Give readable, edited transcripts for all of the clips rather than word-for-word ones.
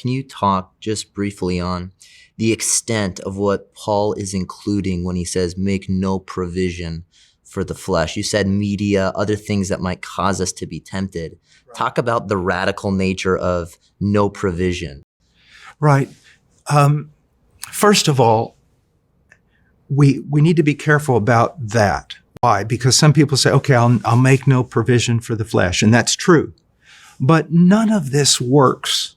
Can you talk just briefly on the extent of what Paul is including when he says, make no provision for the flesh? You said media, other things that might cause us to be tempted. Right. Talk about the radical nature of no provision. Right. First of all, we need to be careful about that. Why? Because some people say, okay, I'll make no provision for the flesh, and that's true. But none of this works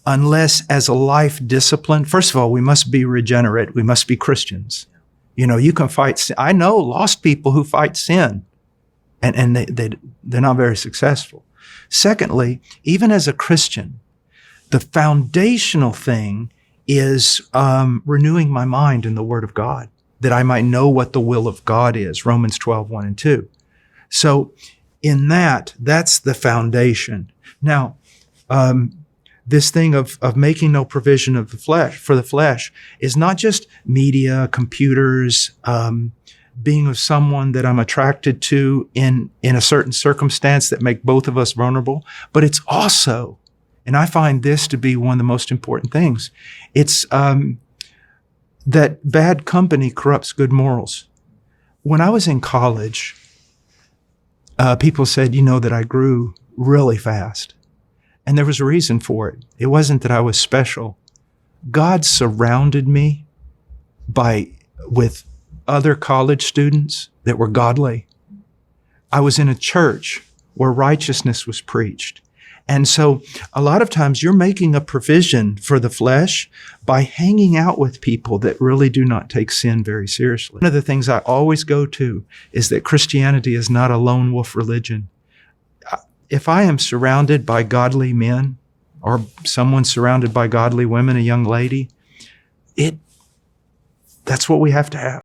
unless as a life discipline. First of all, we must be regenerate. We must be Christians. You know, you can fight sin. I know lost people who fight sin, and they're not very successful. Secondly, even as a Christian, the foundational thing is renewing my mind in the Word of God, that I might know what the will of God is, Romans 12, 1 and 2. So in that's the foundation. Now, this thing of making no provision of the flesh for the flesh is not just media, computers, being with someone that I'm attracted to in a certain circumstance that make both of us vulnerable, but it's also, and I find this to be one of the most important things, it's that bad company corrupts good morals. When I was in college, people said, you know, that I grew really fast. And there was a reason for it. It wasn't that I was special. God surrounded me with other college students that were godly. I was in a church where righteousness was preached. And so a lot of times you're making a provision for the flesh by hanging out with people that really do not take sin very seriously. One of the things I always go to is that Christianity is not a lone wolf religion. If I am surrounded by godly men or someone surrounded by godly women, a young lady, that's what we have to have.